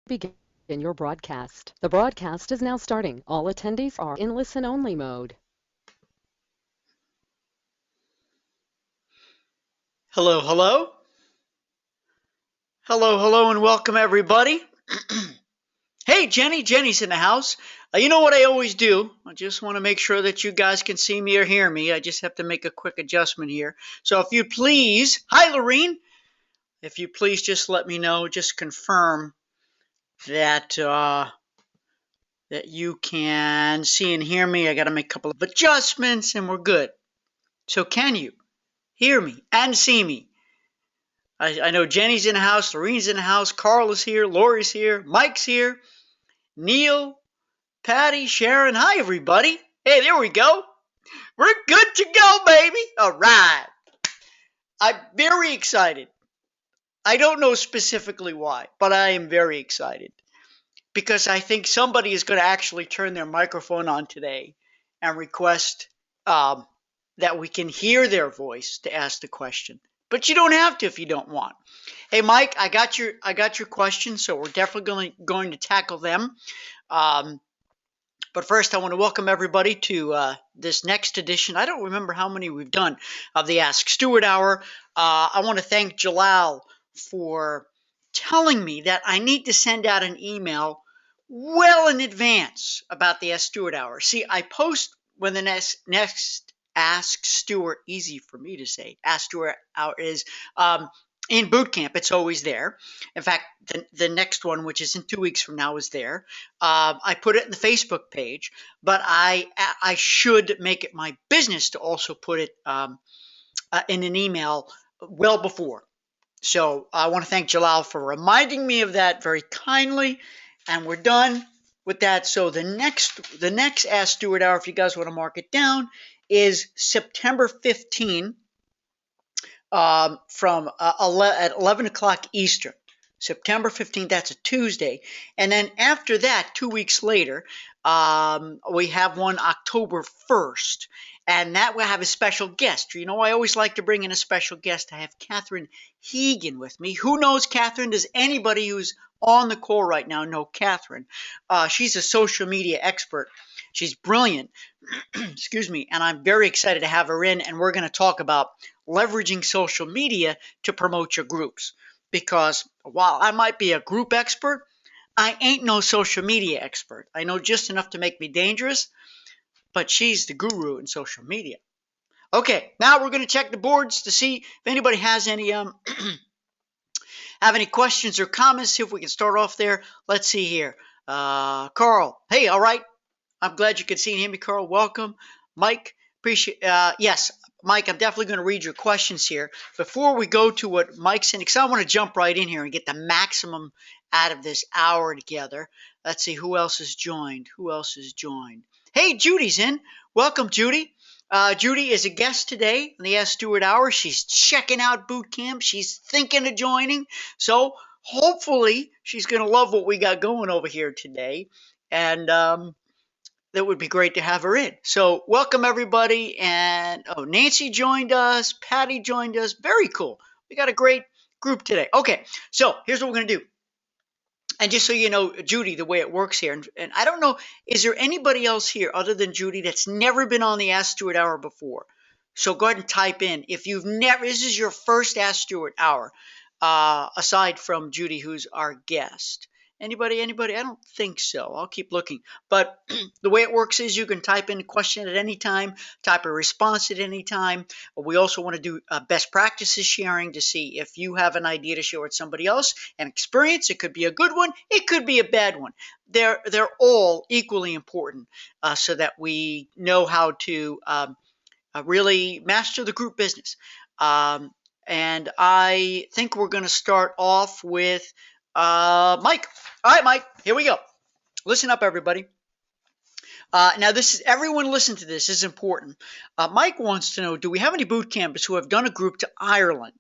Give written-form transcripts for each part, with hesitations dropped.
begin your broadcast. The broadcast is now starting. All attendees are in listen-only mode. Hello, hello. Hello, hello, and welcome everybody. Hey, Jenny's in the house. You know what I always do? I just want to make sure that you guys can see me or hear me. I just have to make a quick adjustment here. So if you please, hi, Lorene. If you please just let me know, just confirm that that you can see and hear me. I got to make a couple of adjustments and we're good. So can you hear me and see me? I know Jenny's in the house, Lorene's in the house, Carl is here, Lori's here, Mike's here, Neil, Patty, Sharon. Hi, everybody. Hey, there we go. We're good to go, baby. All right. I'm very excited. I don't know specifically why, but I am very excited because I think somebody is going to actually turn their microphone on today and request that we can hear their voice to ask the question. But you don't have to if you don't want. Hey, Mike, I got your questions, so we're definitely going to tackle them. But first, I want to welcome everybody to this next edition. I don't remember how many we've done of the Ask Stewart Hour. I want to thank Jalal for telling me that I need to send out an email well in advance about the Ask Stewart Hour. See, I post when the next Ask Stewart, easy for me to say, Ask Stewart Hour is in boot camp. It's always there. In fact, the next one, which is in 2 weeks from now, is there. I put it in the Facebook page, but I should make it my business to also put it in an email well before. So I want to thank Jalal for reminding me of that very kindly, and we're done with that. So the next Ask Stewart Hour, if you guys want to mark it down, is September 15. From at 11 o'clock Eastern. September 15th, that's a Tuesday. And then after that, 2 weeks later, we have one October 1st. And that will have a special guest. You know, I always like to bring in a special guest. I have Catherine Hegan with me. Who knows Catherine? Does anybody who's on the call right now know Catherine? She's a social media expert. She's brilliant. Excuse me. And I'm very excited to have her in. And we're going to talk about leveraging social media to promote your groups. Because while I might be a group expert, I ain't no social media expert. I know just enough to make me dangerous, but she's the guru in social media. Okay, now we're going to check the boards to see if anybody has any have any questions or comments. See if we can start off there. Let's see here. Carl, hey, all right. I'm glad you could see and hear me, Carl. Welcome. Mike, appreciate yes, Mike, I'm definitely going to read your questions here. Before we go to what Mike's in, because I want to jump right in here and get the maximum out of this hour together. Let's see who else has joined. Who else has joined? Hey, Judy's in. Welcome, Judy. Judy is a guest today in the Ask Stewart Hour. She's checking out boot camp. She's thinking of joining. So hopefully she's going to love what we got going over here today. And that would be great to have her in. So welcome everybody. And Nancy joined us. Patty joined us. Very cool. We got a great group today. Okay, so here's what we're going to do. And just so you know, Judy, the way it works here, and I don't know, is there anybody else here other than Judy that's never been on the Ask Stewart Hour before? So go ahead and type in. If you've never, this is your first Ask Stewart Hour, aside from Judy, who's our guest. Anybody? I don't think so. I'll keep looking. But the way it works is you can type in a question at any time, type a response at any time. We also want to do best practices sharing to see if you have an idea to share with somebody else, an experience. It could be a good one. It could be a bad one. They're all equally important so that we know how to really master the group business. And I think we're going to start off with Mike. All right, Mike, here we go. Listen up, everybody. Now, this is everyone listen to this. This is important. Mike wants to know, do we have any boot campers who have done a group to Ireland?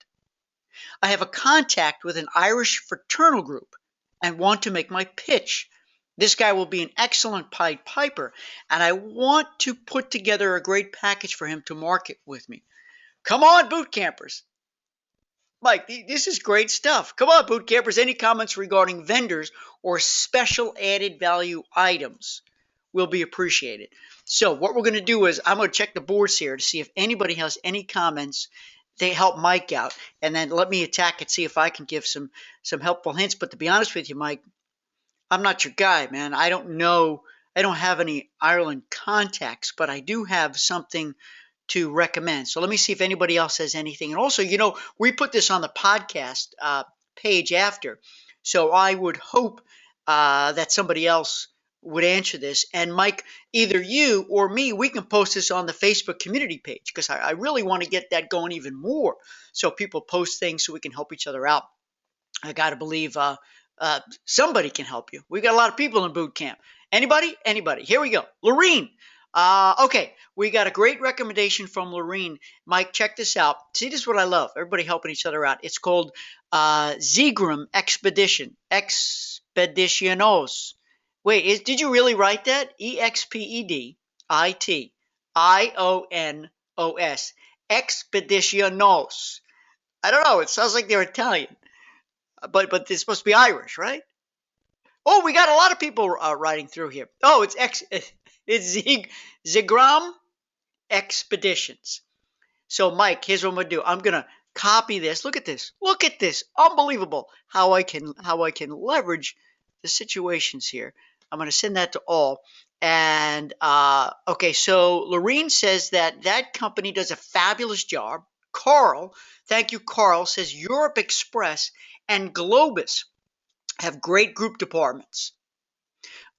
I have a contact with an Irish fraternal group and want to make my pitch. This guy will be an excellent Pied Piper, and I want to put together a great package for him to market with me. Come on, boot campers. Mike, this is great stuff. Come on, boot campers. Any comments regarding vendors or special added value items will be appreciated. So what we're going to do is I'm going to check the boards here to see if anybody has any comments. They help Mike out, and then let me attack it, see if I can give some helpful hints. But to be honest with you, Mike, I'm not your guy, man. I don't know. I don't have any Ireland contacts, but I do have something to recommend. So let me see if anybody else has anything. And also, we put this on the podcast page after. So I would hope that somebody else would answer this. And Mike, either you or me, we can post this on the Facebook community page because I really want to get that going even more. So people post things so we can help each other out. I got to believe somebody can help you. We got a lot of people in boot camp. Anybody? Anybody? Here we go. Lorene. Okay, we got a great recommendation from Lorene. Mike, check this out. See, this is what I love. Everybody helping each other out. It's called Seagram Expedition. Expeditionos. Wait, did you really write that? Expeditionos. Expeditionos. I don't know. It sounds like they're Italian, but they're supposed to be Irish, right? Oh, we got a lot of people writing through here. Oh, it's Seagram Expeditions. So, Mike, here's what I'm gonna do. I'm gonna copy this. Look at this. Look at this. Unbelievable how I can leverage the situations here. I'm gonna send that to all. And okay, so Lorene says that company does a fabulous job. Carl, thank you, Carl, says Europe Express and Globus have great group departments.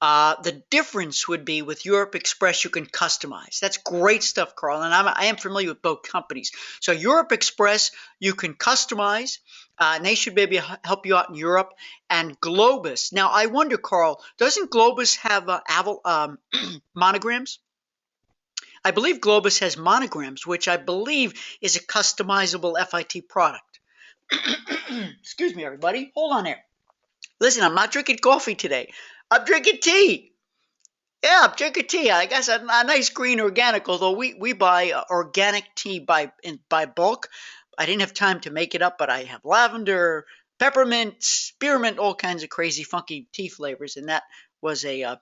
The difference would be with Europe Express, you can customize. That's great stuff, Carl. And I am familiar with both companies. So Europe Express, you can customize, and they should maybe help you out in Europe. And Globus. Now, I wonder, Carl, doesn't Globus have monograms? I believe Globus has monograms, which I believe is a customizable FIT product. Excuse me, everybody. Hold on there. Listen, I'm not drinking coffee today. I'm drinking tea. Yeah, I'm drinking tea. I guess a nice green organic, although we buy organic tea by bulk. I didn't have time to make it up, but I have lavender, peppermint, spearmint, all kinds of crazy funky tea flavors. And that was a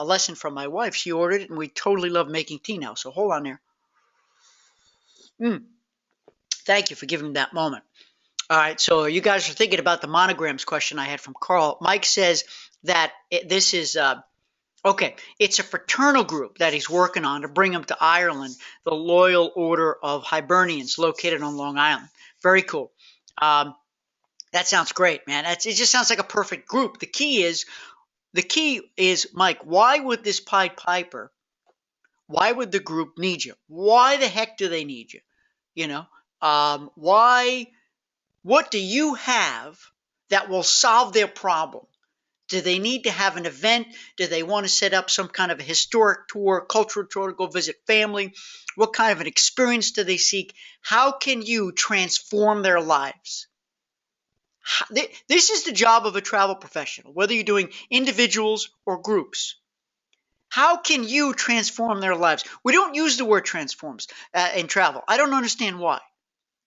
lesson from my wife. She ordered it, and we totally love making tea now. So hold on there. Thank you for giving me that moment. All right, so you guys are thinking about the monograms question I had from Carl. Mike says that this is, okay, it's a fraternal group that he's working on to bring them to Ireland, the Loyal Order of Hibernians located on Long Island. Very cool. That sounds great, man. It just sounds like a perfect group. The key is, Mike, why would this Pied Piper, why would the group need you? Why the heck do they need you? Why? What do you have that will solve their problem? Do they need to have an event? Do they want to set up some kind of a historic tour, cultural tour, to go visit family? What kind of an experience do they seek? How can you transform their lives? This is the job of a travel professional, whether you're doing individuals or groups. How can you transform their lives? We don't use the word transforms in travel. I don't understand why.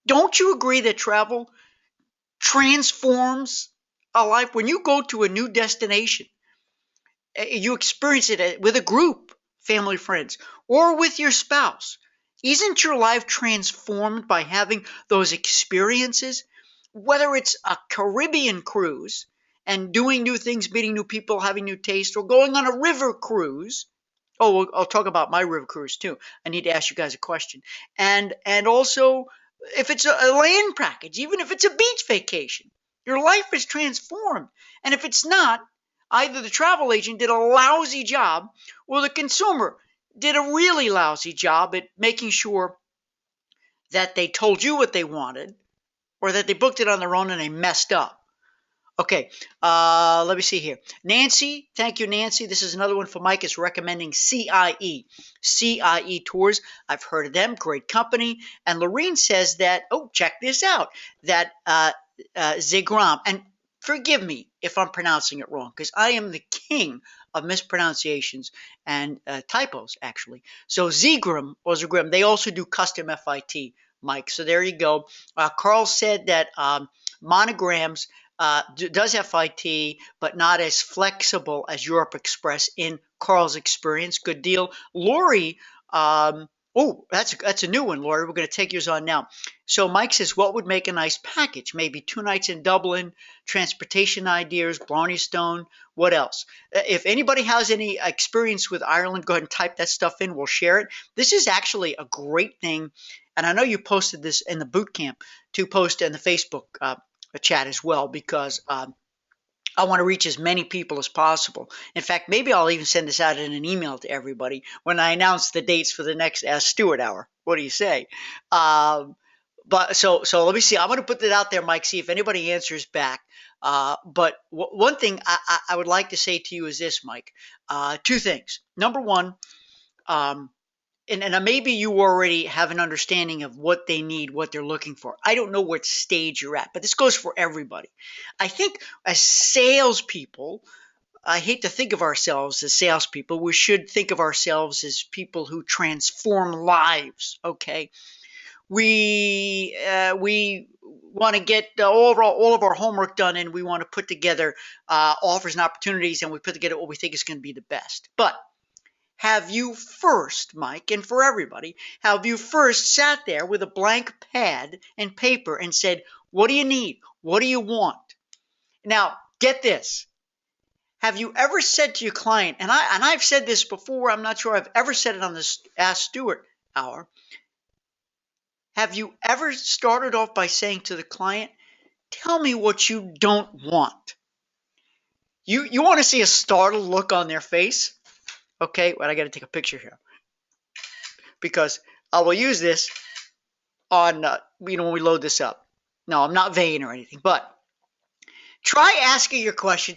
Don't you agree that travel transforms a life? When you go to a new destination, you experience it with a group, family, friends, or with your spouse. Isn't your life transformed by having those experiences? Whether it's a Caribbean cruise and doing new things, meeting new people, having new taste, or going on a river cruise. Oh, I'll talk about my river cruise too. I need to ask you guys a question. And also, if it's a land package, even if it's a beach vacation, your life is transformed. And if it's not, either the travel agent did a lousy job or the consumer did a really lousy job at making sure that they told you what they wanted or that they booked it on their own and they messed up. Okay, let me see here. Nancy, thank you, Nancy. This is another one for Mike. Is recommending CIE. CIE Tours. I've heard of them. Great company. And Lorene says that, oh, check this out, that Seagram, and forgive me if I'm pronouncing it wrong, because I am the king of mispronunciations and typos, actually. So Seagram or Seagram, they also do custom FIT Mike. So there you go. Carl said that Monograms does FIT, but not as flexible as Europe Express in Carl's experience. Good deal. Lori, oh, that's a new one, Lori. We're going to take yours on now. So Mike says, what would make a nice package? Maybe 2 nights in Dublin, transportation ideas, Blarney Stone. What else? If anybody has any experience with Ireland, go ahead and type that stuff in. We'll share it. This is actually a great thing. And I know you posted this in the boot camp to post in the Facebook chat as well, because I want to reach as many people as possible. In fact, maybe I'll even send this out in an email to everybody when I announce the dates for the next Ask Stewart Hour. What do you say? But so let me see. I'm going to put that out there, Mike, see if anybody answers back. But one thing I would like to say to you is this, Mike. 2 things. Number one, and maybe you already have an understanding of what they need, what they're looking for. I don't know what stage you're at, but this goes for everybody. I think as salespeople, I hate to think of ourselves as salespeople. We should think of ourselves as people who transform lives. Okay, we want to get all of our homework done, and we want to put together offers and opportunities, and we put together what we think is going to be the best. But have you first, Mike, and for everybody, have you first sat there with a blank pad and paper and said, what do you need? What do you want? Now, get this. Have you ever said to your client, and I've said this before, I'm not sure I've ever said it on this Ask Stewart Hour. Have you ever started off by saying to the client, tell me what you don't want? You want to see a startled look on their face? Okay, well, I got to take a picture here because I will use this on, when we load this up. No, I'm not vain or anything, but try asking your question.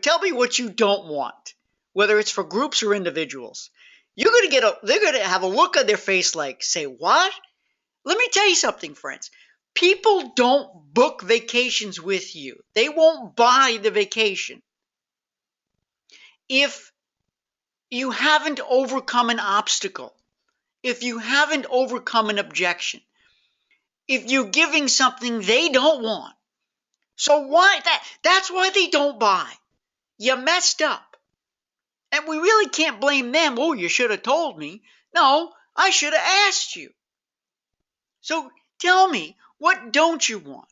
Tell me what you don't want, whether it's for groups or individuals. They're going to have a look on their face like, say, what? Let me tell you something, friends. People don't book vacations with you. They won't buy the vacation if you haven't overcome an obstacle, if you haven't overcome an objection, if you're giving something they don't want. So why that's why they don't buy. You messed up. And we really can't blame them. Oh, you should have told me. No, I should have asked you. So tell me, what don't you want?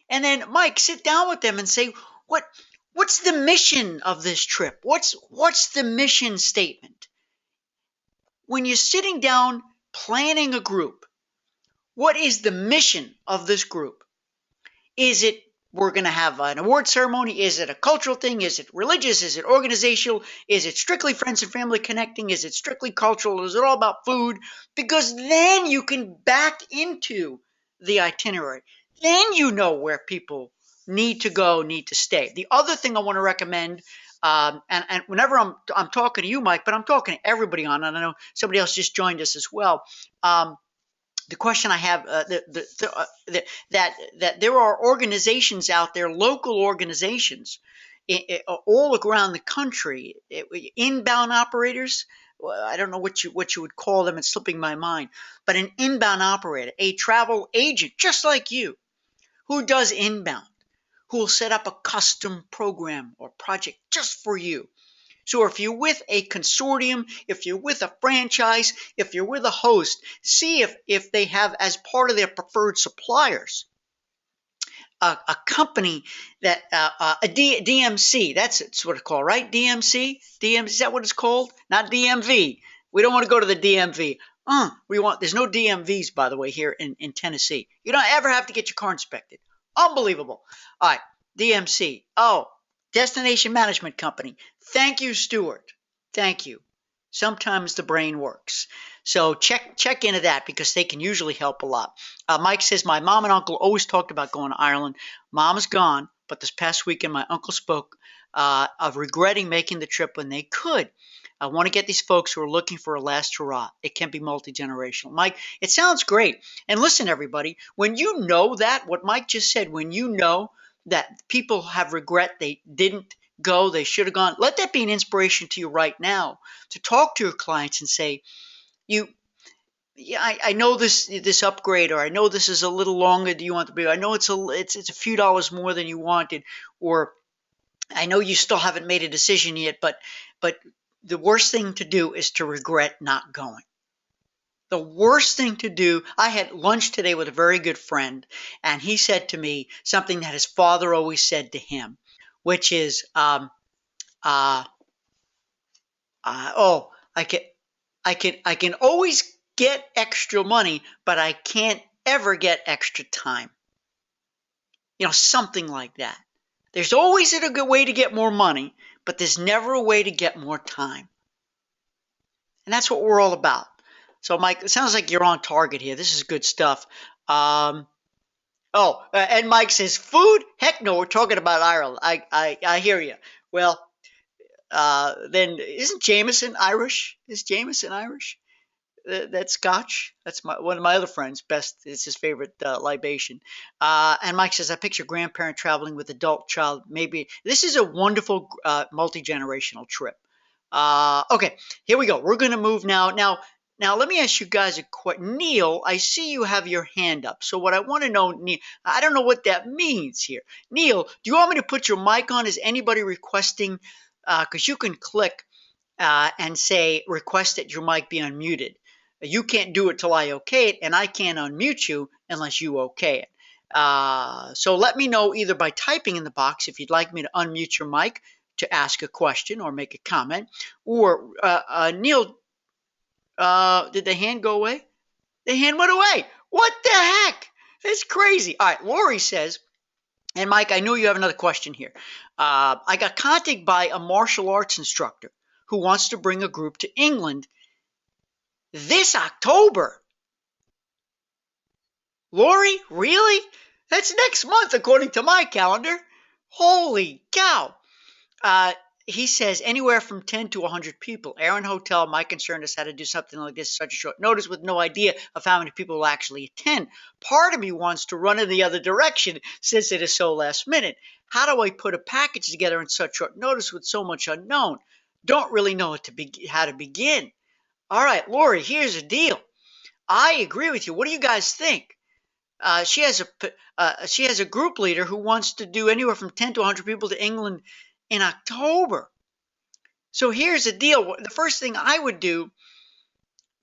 And then, Mike, sit down with them and say, what's the mission of this trip? What's the mission statement? When you're sitting down planning a group, what is the mission of this group? Is it we're going to have an award ceremony? Is it a cultural thing? Is it religious? Is it organizational? Is it strictly friends and family connecting? Is it strictly cultural? Is it all about food? Because then you can back into the itinerary. Then you know where people need to go, need to stay. The other thing I want to recommend, and whenever I'm talking to you, Mike, but I'm talking to everybody on, and I know somebody else just joined us as well. The question I have, that there are organizations out there, local organizations, all around the country, inbound operators. I don't know what you would call them. It's slipping my mind. But an inbound operator, a travel agent, just like you, who does inbound, who will set up a custom program or project just for you. So if you're with a consortium, if you're with a franchise, if you're with a host, see if they have as part of their preferred suppliers a company that a DMC. That's what it's called, right? DMC? Is that what it's called? Not DMV. We don't want to go to the DMV. There's no DMVs, by the way, here in Tennessee. You don't ever have to get your car inspected. Unbelievable. All right, DMC. Oh, Destination Management Company. Thank you, Stewart. Thank you. Sometimes the brain works. So check into that because they can usually help a lot. Mike says, my mom and uncle always talked about going to Ireland. Mom is gone, but this past weekend my uncle spoke of regretting making the trip when they could. I want to get these folks who are looking for a last hurrah. It can be multi-generational. Mike, it sounds great. And listen, everybody, when you know that, what Mike just said, when you know that people have regret they didn't go, they should have gone, let that be an inspiration to you right now to talk to your clients and say, yeah, I know this upgrade, or I know this is a little longer than you want to be. I know it's a few dollars more than you wanted, or I know you still haven't made a decision yet, but the worst thing to do is to regret not going. The worst thing to do, I had lunch today with a very good friend, and he said to me something that his father always said to him, which is, uh, oh, I can always get extra money, but I can't ever get extra time. Something like that. There's always a good way to get more money, but there's never a way to get more time. And that's what we're all about. So, Mike, it sounds like you're on target here. This is good stuff. And Mike says, food? Heck no, we're talking about Ireland. I hear you. Well, then isn't Jameson Irish? Is Jameson Irish? That's Scotch. That's one of my other friends. Best, it's his favorite libation. And Mike says, I picture grandparent traveling with adult child. Maybe this is a wonderful multi-generational trip. Okay, here we go. We're going to move now. Now, let me ask you guys a question. Neil, I see you have your hand up. So what I want to know, Neil, I don't know what that means here. Neil, do you want me to put your mic on? Is anybody requesting? Because you can click and say, request that your mic be unmuted. You can't do it till I okay it, and I can't unmute you unless you okay it. So let me know either by typing in the box if you'd like me to unmute your mic to ask a question or make a comment. Or Neil, did the hand go away? The hand went away. What the heck? That's crazy. All right, Lori says, and Mike, I know you have another question here. I got contacted by a martial arts instructor who wants to bring a group to England this October. Lori, really? That's next month according to my calendar. Holy cow. He says anywhere from 10 to 100 people. Aaron Hotel, my concern is how to do something like this such a short notice with no idea of how many people will actually attend. Part of me wants to run in the other direction since it is so last minute. How do I put a package together in such short notice with so much unknown? Don't really know how to begin. All right, Lori, here's the deal. I agree with you. What do you guys think? She has a group leader who wants to do anywhere from 10 to 100 people to England in October. So here's the deal. The first thing I would do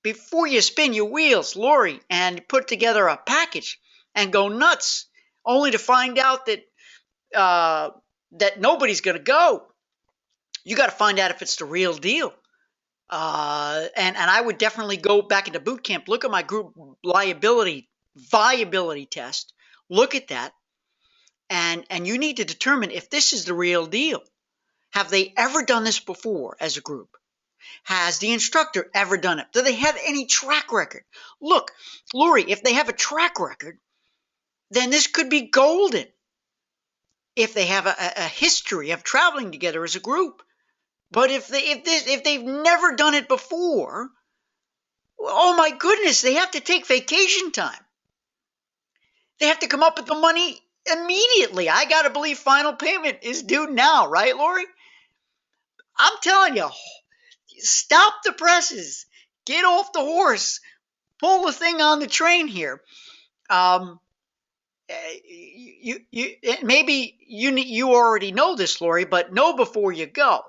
before you spin your wheels, Lori, and put together a package and go nuts, only to find out that that nobody's going to go. You got to find out if it's the real deal. And I would definitely go back into boot camp, look at my group viability test, look at that, and you need to determine if this is the real deal. Have they ever done this before as a group? Has the instructor ever done it? Do they have any track record? Look, Lori, if they have a track record, then this could be golden. If they have a history of traveling together as a group. But if they've never done it before, oh my goodness, they have to take vacation time. They have to come up with the money immediately. I got to believe final payment is due now, right, Lori? I'm telling you, stop the presses. Get off the horse. Pull the thing on the train here. Maybe you already know this, Lori, but know before you go.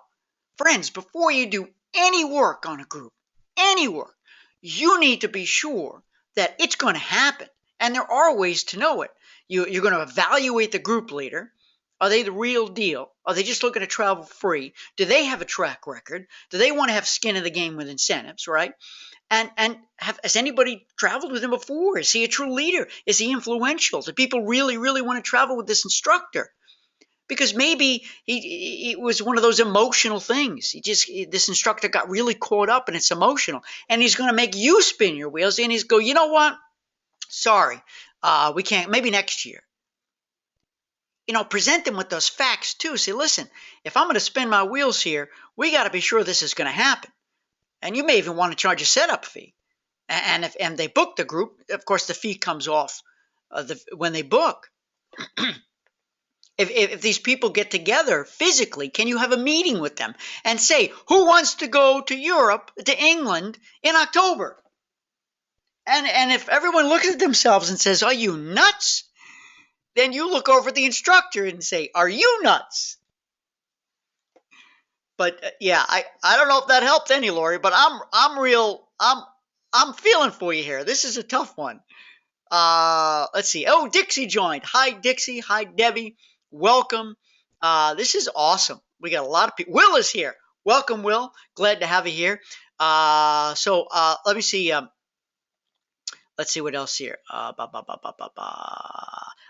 Friends, before you do any work on a group, any work, you need to be sure that it's going to happen. And there are ways to know it. You're going to evaluate the group leader. Are they the real deal? Are they just looking to travel free? Do they have a track record? Do they want to have skin in the game with incentives, right? And has anybody traveled with him before? Is he a true leader? Is he influential? Do people really, really want to travel with this instructor? Because maybe it was one of those emotional things. This instructor got really caught up and it's emotional. And he's going to make you spin your wheels and he's go, you know what? Sorry, we can't, maybe next year. Present them with those facts too. Say, listen, if I'm going to spin my wheels here, we got to be sure this is going to happen. And you may even want to charge a setup fee. And if they book the group, of course, the fee comes off when they book. If these people get together physically, can you have a meeting with them and say, who wants to go to Europe, to England in October? And if everyone looks at themselves and says, "Are you nuts?" then you look over at the instructor and say, "Are you nuts?" But yeah, I don't know if that helped any, Lori, but I'm feeling for you here. This is a tough one. Let's see. Oh, Dixie joined. Hi, Dixie. Hi, Debbie. Welcome. This is awesome. We got a lot of people. Will is here. Welcome, Will. Glad to have you here. Let me see. Let's see what else here.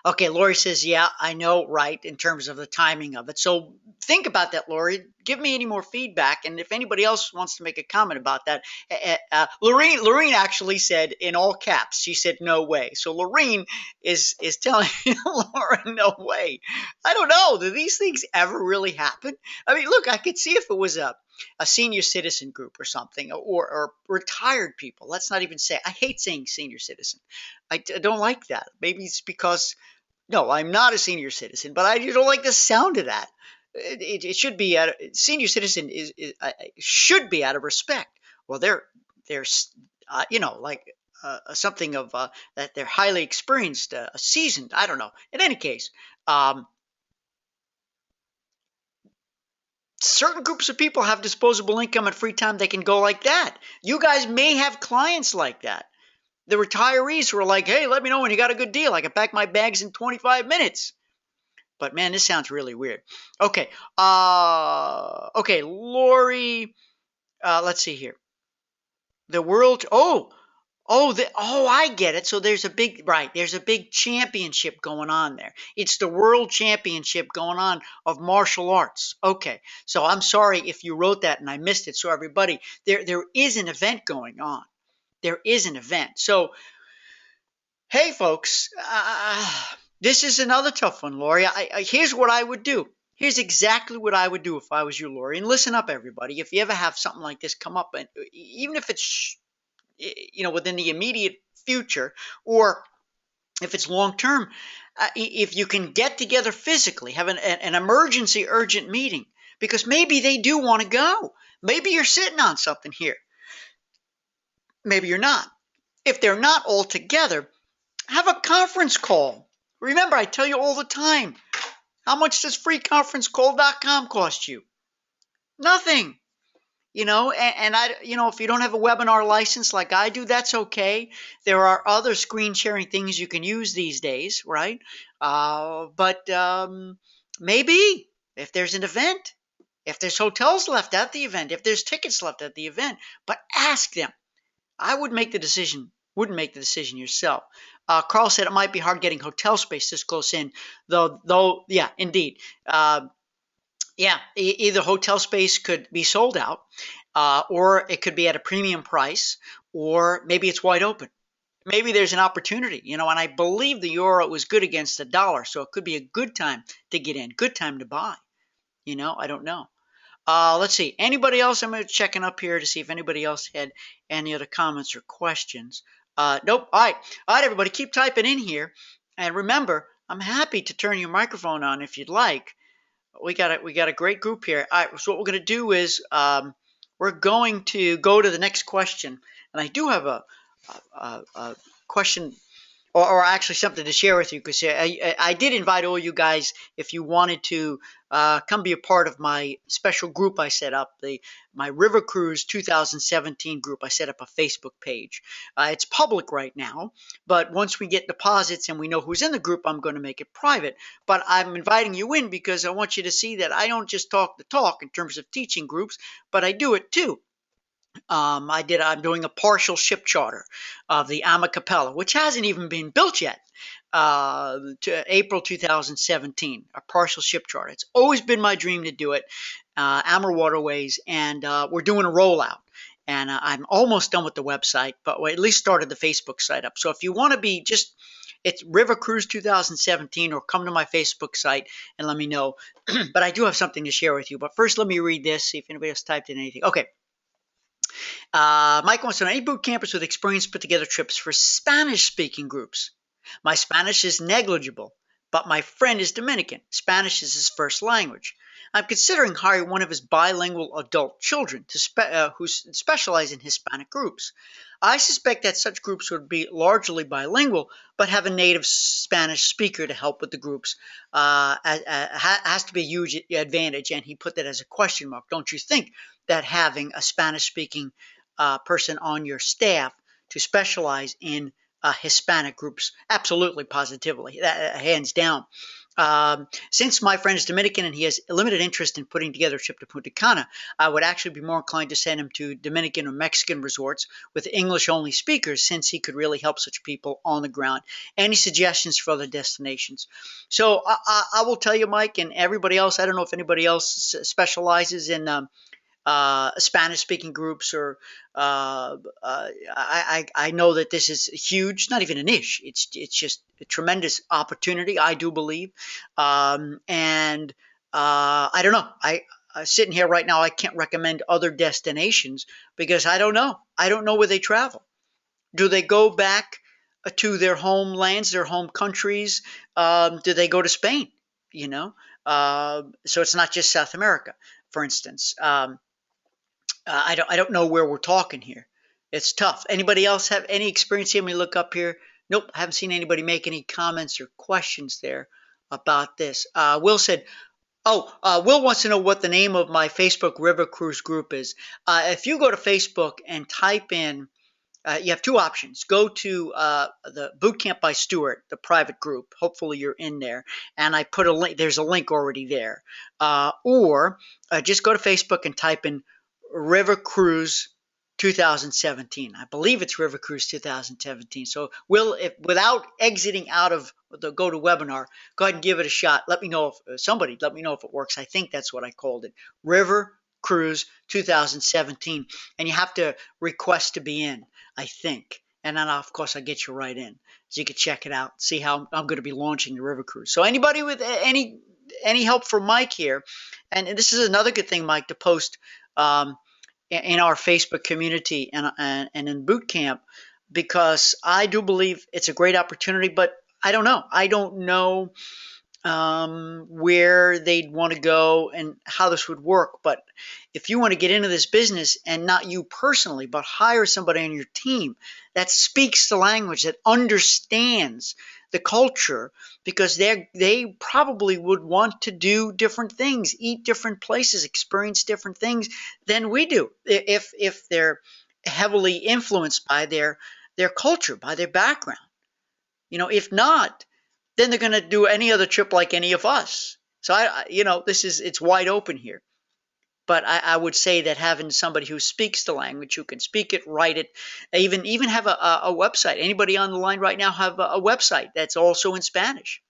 Okay, Lori says, yeah, I know, right, in terms of the timing of it. So think about that, Lori. Give me any more feedback. And if anybody else wants to make a comment about that, Lorene actually said in all caps, she said, no way. So Lorene is telling Lauren, no way. I don't know. Do these things ever really happen? I mean, look, I could see if it was a senior citizen group or something, or retired people. Let's not even say. I hate saying senior citizen. I don't like that. Maybe it's because no, I'm not a senior citizen, but I don't like the sound of that. It should be senior citizen should be out of respect. Well, they're like something of that they're highly experienced, seasoned. I don't know. In any case. Certain groups of people have disposable income and free time. They can go like that. You guys may have clients like that. The retirees who are like, hey, let me know when you got a good deal. I can pack my bags in 25 minutes. But man, this sounds really weird. Okay. Okay, Lori. Let's see here. The world. I get it. So there's a big championship going on there. It's the world championship going on of martial arts. Okay. So I'm sorry if you wrote that and I missed it. So everybody, there is an event going on. There is an event. So, hey folks, this is another tough one, Lori. Here's what I would do. Here's exactly what I would do if I was you, Lori. And listen up, everybody. If you ever have something like this come up, and even if it's within the immediate future, or if it's long term, if you can get together physically, have an emergency urgent meeting, because maybe they do want to go. Maybe you're sitting on something here. Maybe you're not. If they're not all together, have a conference call. Remember, I tell you all the time, how much does freeconferencecall.com cost you? Nothing. If you don't have a webinar license like I do, that's okay. There are other screen sharing things you can use these days, right? But maybe if there's an event, if there's hotels left at the event, if there's tickets left at the event, but ask them. I would make the decision. Wouldn't make the decision yourself. Carl said it might be hard getting hotel space this close in, though, yeah, indeed. Either hotel space could be sold out, or it could be at a premium price, or maybe it's wide open. Maybe there's an opportunity, and I believe the euro was good against the dollar, so it could be a good time to get in, good time to buy. I don't know. Let's see. Anybody else? I'm checking up here to see if anybody else had any other comments or questions. Nope. All right, everybody, keep typing in here, and remember, I'm happy to turn your microphone on if you'd like. We got a great group here. All right, so what we're going to do is we're going to go to the next question, and I do have a question, or actually something to share with you, because I did invite all you guys, if you wanted to come be a part of my special group I set up, my River Cruise 2017 group. I set up a Facebook page. It's public right now, but once we get deposits and we know who's in the group, I'm going to make it private. But I'm inviting you in because I want you to see that I don't just talk the talk in terms of teaching groups, but I do it too. I'm doing a partial ship charter of the Amacapella, which hasn't even been built yet, to April 2017, a partial ship charter. It's always been my dream to do it, Amur Waterways, and we're doing a rollout. And I'm almost done with the website, but we at least started the Facebook site up. So if you want to be it's River Cruise 2017, or come to my Facebook site and let me know. But I do have something to share with you. But first, let me read this, see if anybody else typed in anything. Okay. Mike wants to know, any boot campers with experience put together trips for Spanish-speaking groups? My Spanish is negligible, but my friend is Dominican. Spanish is his first language. I'm considering hiring one of his bilingual adult children who specialize in Hispanic groups. I suspect that such groups would be largely bilingual, but have a native Spanish speaker to help with the groups. Has to be a huge advantage, and he put that as a question mark. Don't you think that having a Spanish-speaking person on your staff to specialize in Hispanic groups? Absolutely, positively, hands down. Since my friend is Dominican and he has limited interest in putting together a trip to Punta Cana, I would actually be more inclined to send him to Dominican or Mexican resorts with English-only speakers, since he could really help such people on the ground. Any suggestions for other destinations? So I will tell you, Mike, and everybody else, I don't know if anybody else specializes in Spanish-speaking groups, or I know that this is huge, not even a niche. It's just a tremendous opportunity, I do believe, and I don't know. Sitting here right now, I can't recommend other destinations because I don't know. I don't know where they travel. Do they go back to their homelands, their home countries? Do they go to Spain? You know, so it's not just South America, for instance. I don't know where we're talking here. It's tough. Anybody else have any experience here? Let me look up here. Nope, haven't seen anybody make any comments or questions there about this. Will said, Will wants to know what the name of my Facebook River Cruise group is. If you go to Facebook and type in, you have two options. Go to the Boot Camp by Stuart, the private group. Hopefully you're in there. And I put a link. There's a link already there. Or just go to Facebook and type in River Cruise 2017. I believe it's River Cruise 2017. So without exiting out of the GoToWebinar, go ahead and give it a shot. Let me know if let me know if it works. I think that's what I called it. River Cruise 2017. And you have to request to be in, I think. And then, of course, I'll get you right in, so you can check it out, see how I'm going to be launching the River Cruise. So anybody with any help from Mike here, and this is another good thing, Mike, to post in our Facebook community and in boot camp, because I do believe it's a great opportunity, but I don't know. I don't know where they'd want to go and how this would work. But if you want to get into this business, and not you personally, but hire somebody on your team that speaks the language, that understands the culture, because they probably would want to do different things, eat different places, experience different things than we do, if they're heavily influenced by their culture, by their background. If not, then they're going to do any other trip like any of us. So it's wide open here. But I would say that having somebody who speaks the language, who can speak it, write it, even have a website. Anybody on the line right now have a website that's also in Spanish?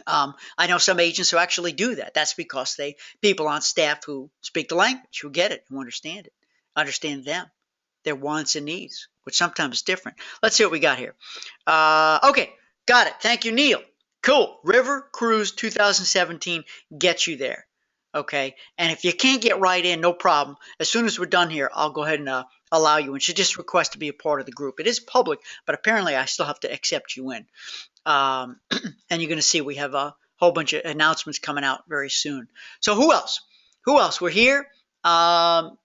I know some agents who actually do that. That's because people on staff who speak the language, who get it, who understand them, their wants and needs, which sometimes is different. Let's see what we got here. Okay, got it. Thank you, Neil. Cool. River Cruise 2017 gets you there. Okay, and if you can't get right in, no problem. As soon as we're done here, I'll go ahead and allow you, and should just request to be a part of the group. It is public, but apparently I still have to accept you in. And you're going to see we have a whole bunch of announcements coming out very soon. So who else? We're here. Will.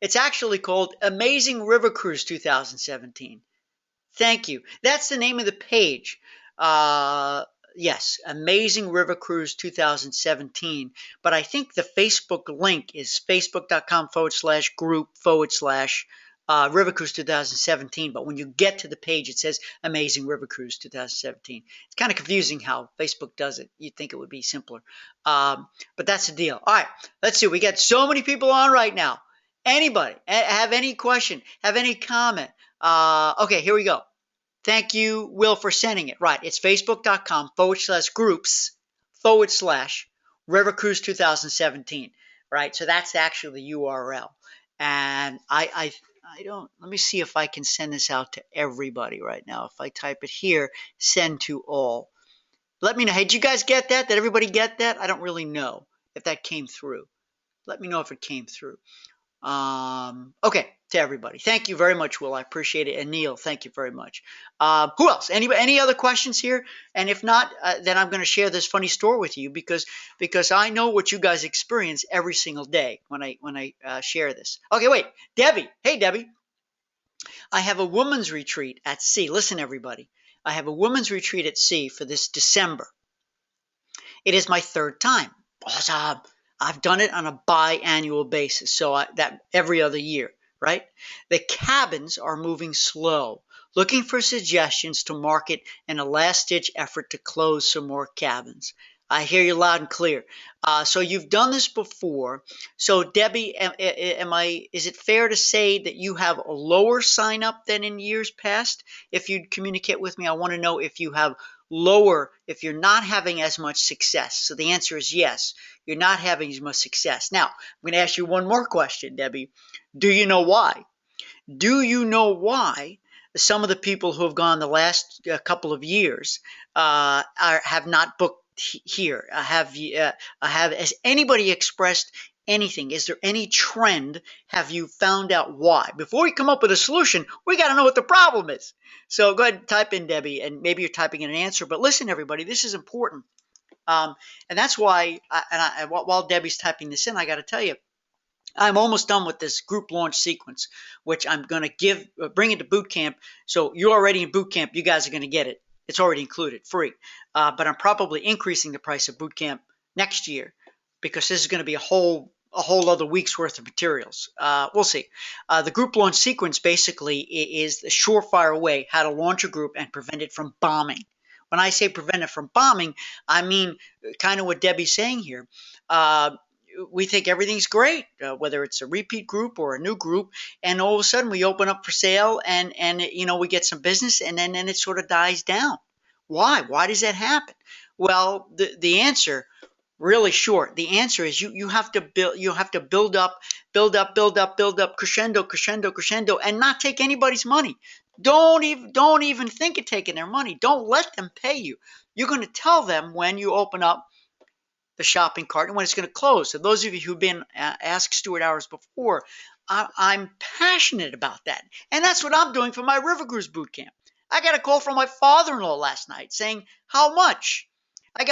It's actually called Amazing River Cruise 2017. Thank you. That's the name of the page. Yes, Amazing River Cruise 2017. But I think the Facebook link is facebook.com/group/River Cruise 2017. But when you get to the page, it says Amazing River Cruise 2017. It's kind of confusing how Facebook does it. You'd think it would be simpler. But that's the deal. All right, let's see. We got so many people on right now. Anybody have any question? Have any comment? Okay, here we go. Thank you, Will, for sending it. Right, it's facebook.com/groups/River Cruise 2017. Right, so that's actually the URL. And I don't, let me see if I can send this out to everybody right now. If I type it here, send to all. Let me know. Hey, did you guys get that? Did everybody get that? I don't really know if that came through. Let me know if it came through. Okay, to everybody. Thank you very much, Will. I appreciate it. And Neil, thank you very much. Who else? Any other questions here? And if not, then I'm going to share this funny story with you because I know what you guys experience every single day when I share this. Okay, wait, Debbie. Hey, Debbie. I have a women's retreat at sea. Listen, everybody. I have a women's retreat at sea for this December. It is my third time. Awesome. I've done it on a biannual basis, so that every other year, right? The cabins are moving slow, looking for suggestions to market in a last-ditch effort to close some more cabins. I hear you loud and clear. So you've done this before. So Debbie, is it fair to say that you have a lower sign up than in years past? If you'd communicate with me, I want to know if you have lower, if you're not having as much success. So the answer is yes, you're not having as much success. Now, I'm going to ask you one more question, Debbie. Do you know why? Do you know why some of the people who have gone the last couple of years have not booked here? Has anybody expressed anything? Is there any trend? Have you found out why? Before we come up with a solution, we got to know what the problem is. So go ahead and type in, Debbie, and maybe you're typing in an answer. But listen, everybody, this is important. And that's why, while Debbie's typing this in, I got to tell you, I'm almost done with this group launch sequence, which I'm going to bring it to boot camp. So you're already in boot camp. You guys are going to get it. It's already included, free. But I'm probably increasing the price of boot camp next year because this is going to be a whole other week's worth of materials. We'll see. The group launch sequence basically is the surefire way how to launch a group and prevent it from bombing. When I say prevent it from bombing, I mean kind of what Debbie's saying here. We think everything's great, whether it's a repeat group or a new group, and all of a sudden we open up for sale and we get some business and then it sort of dies down. Why? Why does that happen? Well, the answer, really short, the answer is you have to build up, crescendo, and not take anybody's money. Don't even think of taking their money. Don't let them pay you. You're going to tell them when you open up the shopping cart and when it's going to close. So those of you who've been Ask Stewart hours before, I'm passionate about that. And that's what I'm doing for my River Cruise boot camp. I got a call from my father-in-law last night saying, how much?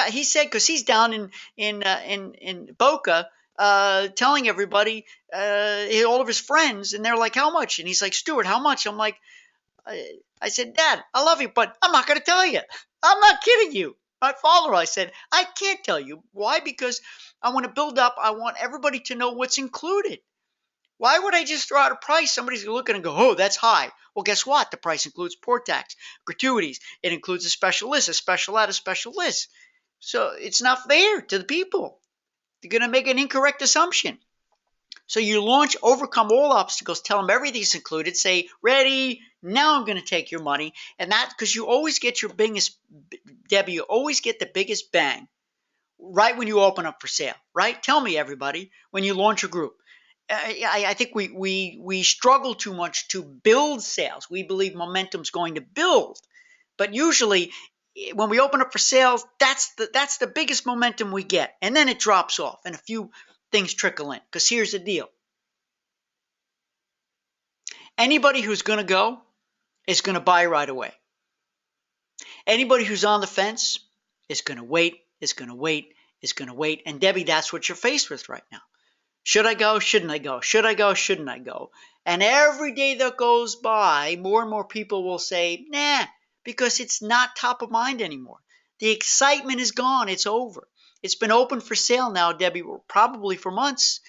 He said, because he's down in Boca, telling everybody, all of his friends, and they're like, how much? And he's like, Stewart, how much? I'm like, I said, Dad, I love you, but I'm not going to tell you. I'm not kidding you. My father, I said, I can't tell you. Why? Because I want to build up. I want everybody to know what's included. Why would I just throw out a price? Somebody's going to look at it and go, oh, that's high. Well, guess what? The price includes port tax, gratuities. It includes a special list, a special ad, a special list. So it's not fair to the people. They're going to make an incorrect assumption. So you launch, overcome all obstacles, tell them everything's included, say, ready, now I'm going to take your money. And that, because you always get your biggest, Debbie, you always get the biggest bang right when you open up for sale, right? Tell me, everybody, when you launch a group. I think we struggle too much to build sales. We believe momentum's going to build. But usually, when we open up for sales, that's the biggest momentum we get. And then it drops off and a few things trickle in. Because here's the deal. Anybody who's going to go is going to buy right away. Anybody who's on the fence is going to wait, is going to wait, is going to wait. And Debbie, that's what you're faced with right now. Should I go? Shouldn't I go? Should I go? Shouldn't I go? And every day that goes by, more and more people will say, nah, because it's not top of mind anymore. The excitement is gone. It's over. It's been open for sale now, Debbie, probably for months.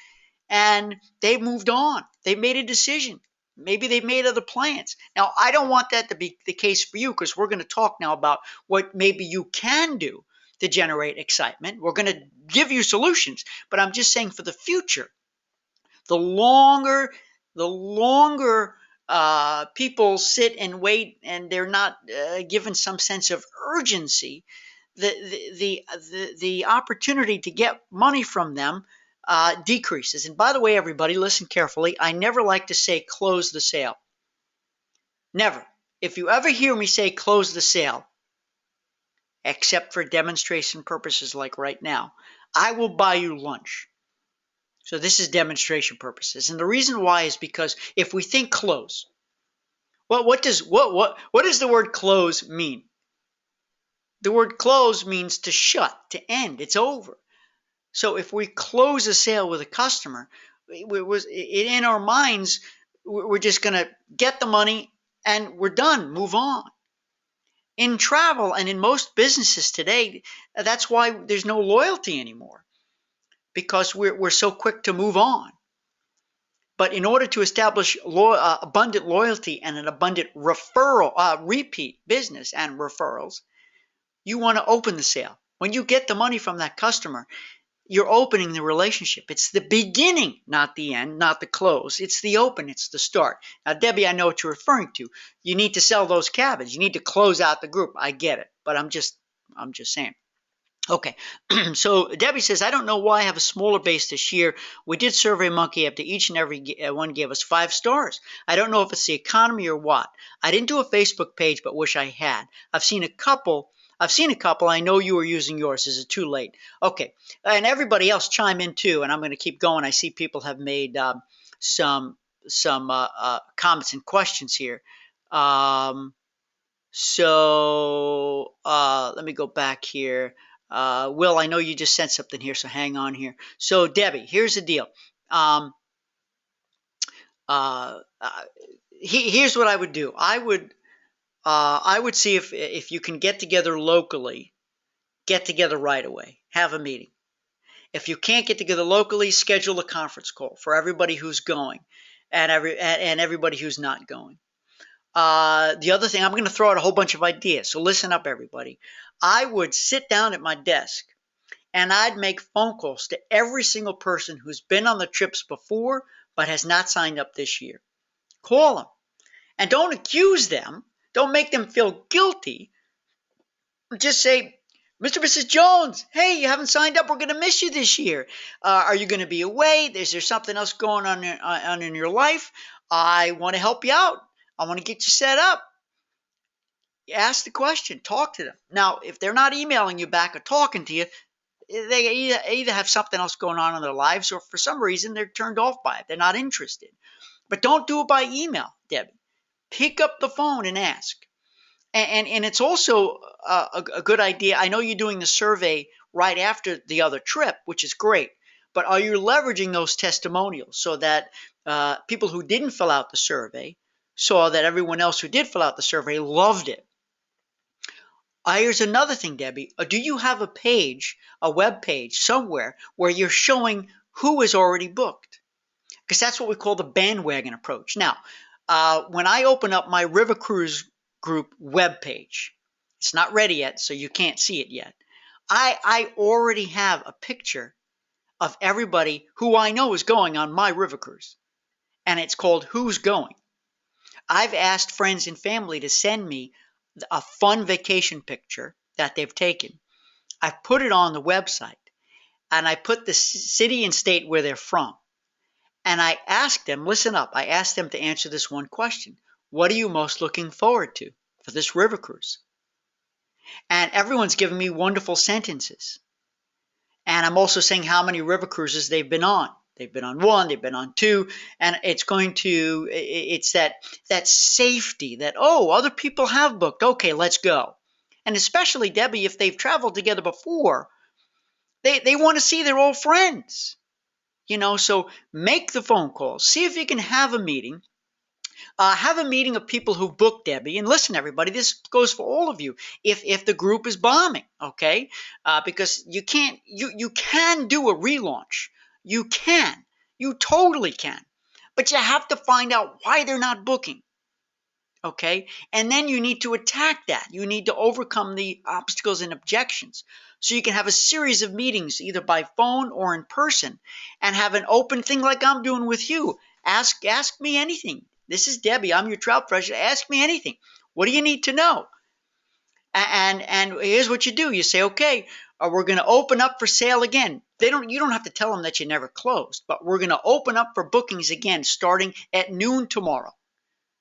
And they've moved on. They've made a decision. Maybe they've made other plans. Now, I don't want that to be the case for you because we're going to talk now about what maybe you can do to generate excitement. We're going to give you solutions. But I'm just saying for the future, the longer people sit and wait and they're not given some sense of urgency, the opportunity to get money from them decreases. And by the way, everybody, listen carefully. I never like to say close the sale. Never. If you ever hear me say close the sale, except for demonstration purposes like right now, I will buy you lunch. So this is demonstration purposes. And the reason why is because if we think close, well, what does the word close mean? The word close means to shut, to end. It's over. So if we close a sale with a customer, in our minds, we're just going to get the money and we're done, move on. In travel and in most businesses today, that's why there's no loyalty anymore, because we're so quick to move on. But in order to establish abundant loyalty and an abundant repeat business and referrals, you want to open the sale. When you get the money from that customer, you're opening the relationship. It's the beginning, not the end, not the close. It's the open, it's the start. Now, Debbie, I know what you're referring to. You need to sell those cabins. You need to close out the group. I get it, but I'm just saying. Okay, so Debbie says, I don't know why I have a smaller base this year. We did SurveyMonkey after each and every one gave us 5 stars. I don't know if it's the economy or what. I didn't do a Facebook page, but wish I had. I've seen a couple. I know you are using yours. Is it too late? Okay, and everybody else chime in too, and I'm going to keep going. I see people have made some comments and questions here. So let me go back here. Will, I know you just sent something here, so hang on here. So Debbie, here's the deal. Here's what I would do. I would see if you can get together locally, get together right away, have a meeting. If you can't get together locally, schedule a conference call for everybody who's going and everybody who's not going. The other thing, I'm going to throw out a whole bunch of ideas, so listen up, everybody. I would sit down at my desk and I'd make phone calls to every single person who's been on the trips before but has not signed up this year. Call them. And don't accuse them. Don't make them feel guilty. Just say, Mr. and Mrs. Jones, hey, you haven't signed up. We're going to miss you this year. Are you going to be away? Is there something else going on in your life? I want to help you out. I want to get you set up. Ask the question. Talk to them. Now, if they're not emailing you back or talking to you, they either have something else going on in their lives or for some reason they're turned off by it. They're not interested. But don't do it by email, Debbie. Pick up the phone and ask. And it's also a good idea. I know you're doing the survey right after the other trip, which is great. But are you leveraging those testimonials so that people who didn't fill out the survey saw that everyone else who did fill out the survey loved it? Here's another thing, Debbie. Do you have a page, a web page somewhere where you're showing who is already booked? Because that's what we call the bandwagon approach. Now, when I open up my River Cruise Group web page, it's not ready yet, so you can't see it yet. I already have a picture of everybody who I know is going on my river cruise, and it's called Who's Going. I've asked friends and family to send me a fun vacation picture that they've taken. I put it on the website, and I put the city and state where they're from. And I asked them, listen up, I asked them to answer this one question. What are you most looking forward to for this river cruise? And everyone's given me wonderful sentences. And I'm also saying how many river cruises they've been on. They've been on 1, they've been on 2, and it's that safety that, oh, other people have booked. Okay, let's go. And especially, Debbie, if they've traveled together before, they want to see their old friends. So make the phone call. See if you can have a meeting. Have a meeting of people who booked, Debbie. And listen, everybody, this goes for all of you. If the group is bombing, okay? Because you can do a relaunch. You can. You totally can. But you have to find out why they're not booking. Okay? And then you need to attack that. You need to overcome the obstacles and objections. So you can have a series of meetings either by phone or in person and have an open thing like I'm doing with you. Ask me anything. This is Debbie. I'm your travel professional. Ask me anything. What do you need to know? And here's what you do. You say, okay, we're going to open up for sale again. You don't have to tell them that you never closed, but we're going to open up for bookings again starting at noon tomorrow.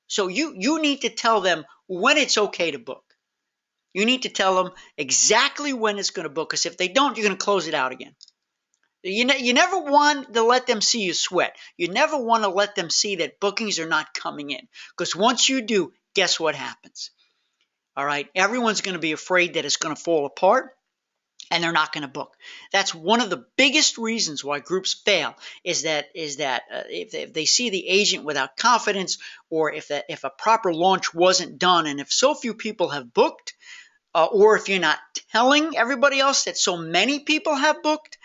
So you need to tell them when it's okay to book. You need to tell them exactly when it's going to book, because if they don't, you're going to close it out again. You never want to let them see you sweat. You never want to let them see that bookings are not coming in. Because once you do, guess what happens? All right, everyone's going to be afraid that it's going to fall apart and they're not going to book. That's one of the biggest reasons why groups fail is that if they see the agent without confidence, or if a proper launch wasn't done, and if so few people have booked, or if you're not telling everybody else that so many people have booked,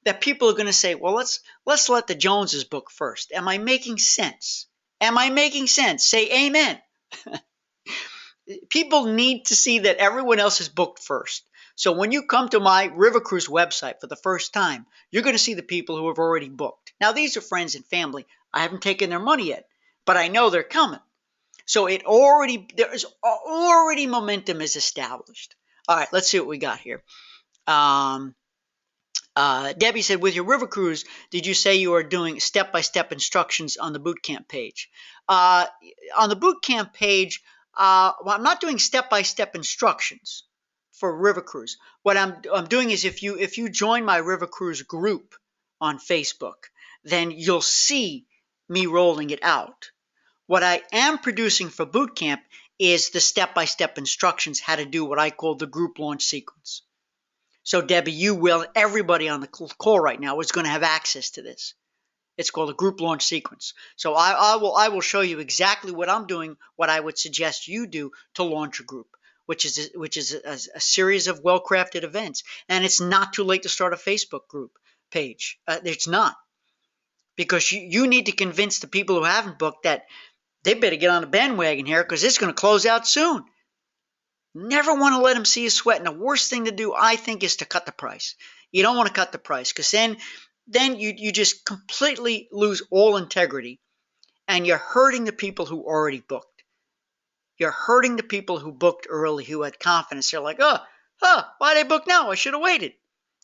that people are going to say, well, let's let the Joneses book first. Am I making sense? Am I making sense? Say amen. People need to see that everyone else is booked first. So when you come to my River Cruise website for the first time, you're going to see the people who have already booked. Now, these are friends and family. I haven't taken their money yet, but I know they're coming. So there's already momentum is established. All right, let's see what we got here. Debbie said, with your River Cruise, did you say you are doing step-by-step instructions on the bootcamp page? On the bootcamp page, well, I'm not doing step-by-step instructions for River Cruise. What I'm doing is if you join my River Cruise group on Facebook, then you'll see me rolling it out. What I am producing for bootcamp is the step-by-step instructions how to do what I call the group launch sequence. So Debbie, everybody on the call right now is going to have access to this. It's called a group launch sequence. So I will show you exactly what I'm doing, what I would suggest you do to launch a group, which is a series of well-crafted events. And it's not too late to start a Facebook group page. It's not. Because you need to convince the people who haven't booked that they better get on the bandwagon here because it's going to close out soon. Never want to let them see you sweat. And the worst thing to do, I think, is to cut the price. You don't want to cut the price because then you just completely lose all integrity and you're hurting the people who already booked. You're hurting the people who booked early, who had confidence. They're like, why they book now? I should have waited.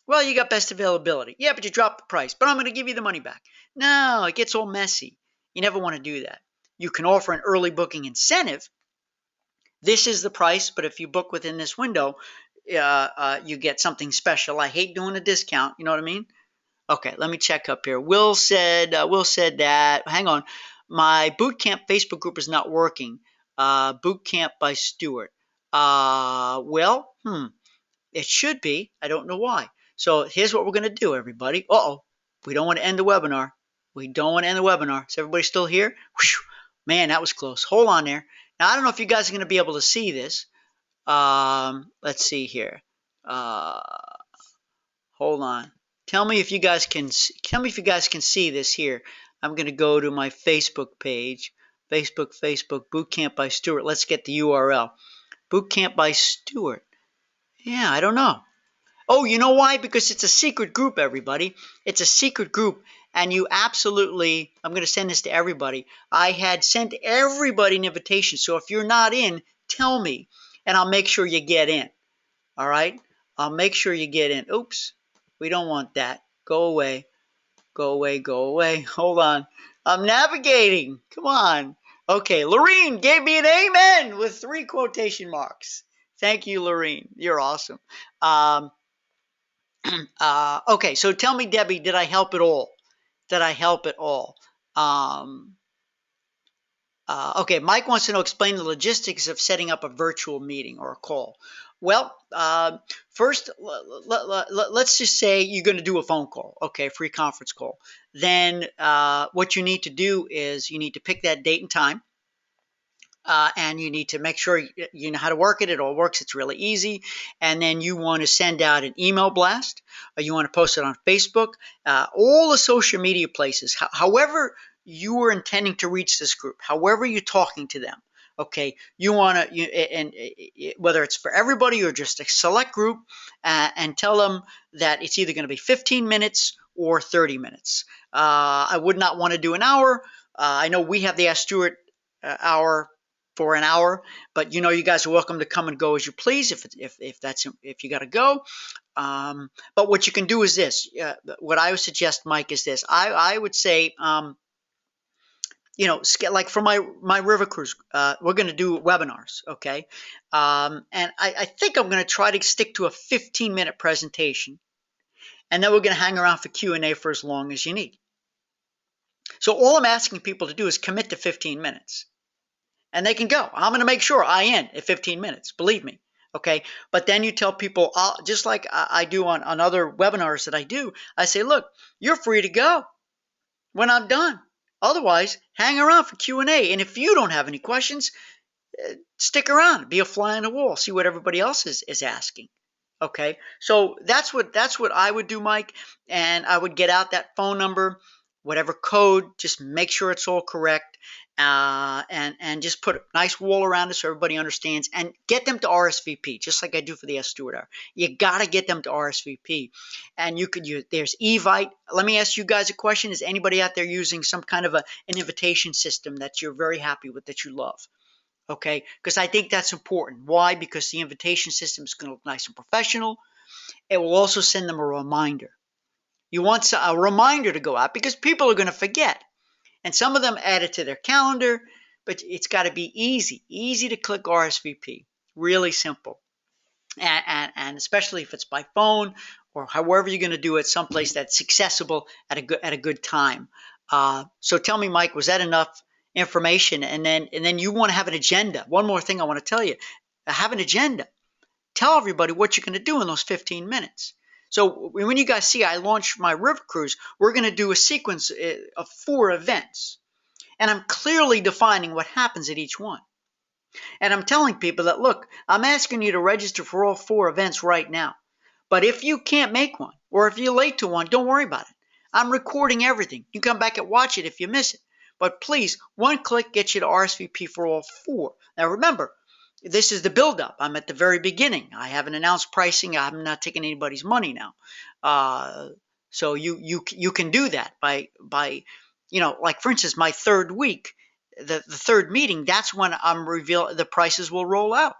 Well, you got best availability. Yeah, but you dropped the price, but I'm going to give you the money back. No, it gets all messy. You never want to do that. You can offer an early booking incentive. This is the price, but if you book within this window, you get something special. I hate doing a discount. You know what I mean? Okay, let me check up here. Will said that, hang on, my bootcamp Facebook group is not working. Bootcamp by Stuart. It should be. I don't know why. So here's what we're going to do, everybody. We don't want to end the webinar. We don't want to end the webinar. Is everybody still here? Whew, man, that was close. Hold on there. Now, I don't know if you guys are going to be able to see this. Let's see here. Hold on. Tell me if you guys can see this here. I'm going to go to my Facebook page. Facebook, Bootcamp by Stuart. Let's get the URL. Bootcamp by Stuart. Yeah, I don't know. Oh, you know why? Because it's a secret group, everybody. It's a secret group. And you absolutely, I'm going to send this to everybody. I had sent everybody an invitation. So if you're not in, tell me, and I'll make sure you get in. All right? I'll make sure you get in. Oops, we don't want that. Go away. Go away, go away. Hold on. I'm navigating. Come on. Okay, Lorene gave me an amen with 3 quotation marks. Thank you, Lorene. You're awesome. Okay, so tell me, Debbie, did I help at all? Did I help at all? Okay, Mike wants to know, explain the logistics of setting up a virtual meeting or a call. Well, first, let's just say you're going to do a phone call, okay, free conference call. Then what you need to do is you need to pick that date and time. And you need to make sure you know how to work it. It all works. It's really easy. And then you want to send out an email blast. Or you want to post it on Facebook. All the social media places. However you are intending to reach this group. However you're talking to them. Okay, you want to, and whether it's for everybody or just a select group, and tell them that it's either going to be 15 minutes or 30 minutes. I would not want to do an hour. I know we have the Ask Stuart hour for an hour, but you guys are welcome to come and go as you please if you got to go. But what you can do is this. What I would suggest, Mike, is this. I would say, like for my River Cruise, we're going to do webinars, okay? And I think I'm going to try to stick to a 15-minute presentation. and then we're going to hang around for Q&A for as long as you need. So all I'm asking people to do is commit to 15 minutes. And they can go. I'm going to make sure I end at 15 minutes, believe me. Okay. But then you tell people, just like I do on other webinars that I do, I say, look, you're free to go when I'm done. Otherwise, hang around for Q&A. And if you don't have any questions, stick around, be a fly on the wall, see what everybody else is asking. Okay. So that's what I would do, Mike. And I would get out that phone number, whatever code, just make sure it's all correct. And just put a nice wall around it so everybody understands, and get them to RSVP, just like I do for the S Steward Hour. You got to get them to RSVP. And there's Evite. Let me ask you guys a question. Is anybody out there using some kind of an invitation system that you're very happy with, that you love? Okay, because I think that's important. Why? Because the invitation system is going to look nice and professional. It will also send them a reminder. You want a reminder to go out because people are going to forget. And some of them add it to their calendar, but it's got to be easy to click RSVP. Really simple. And especially if it's by phone or however you're going to do it, someplace that's accessible at a good time. So tell me, Mike, was that enough information? And then you want to have an agenda. One more thing I want to tell you. Have an agenda. Tell everybody what you're going to do in those 15 minutes. So when you guys see I launched my river cruise, we're going to do a sequence of 4 events. And I'm clearly defining what happens at each one. And I'm telling people that, look, I'm asking you to register for all 4 events right now. But if you can't make one, or if you're late to one, don't worry about it. I'm recording everything. You can come back and watch it if you miss it. But please, one click gets you to RSVP for all 4. Now remember, this is the build-up. I'm at the very beginning. I haven't announced pricing. I'm not taking anybody's money now. So you can do that by like for instance, my 3rd week, the 3rd meeting. That's when I'm the prices will roll out,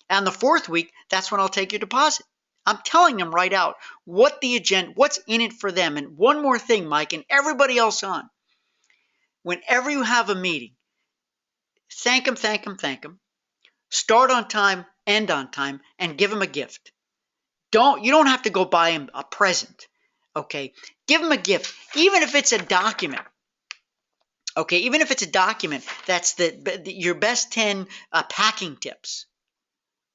and the 4th week, that's when I'll take your deposit. I'm telling them right out what the agenda, what's in it for them. And one more thing, Mike, and everybody else on. Whenever you have a meeting, thank them. Start on time, end on time, and give them a gift. You don't have to go buy them a present. Okay, give them a gift, even if it's a document. Okay, even if it's a document that's your best 10 packing tips,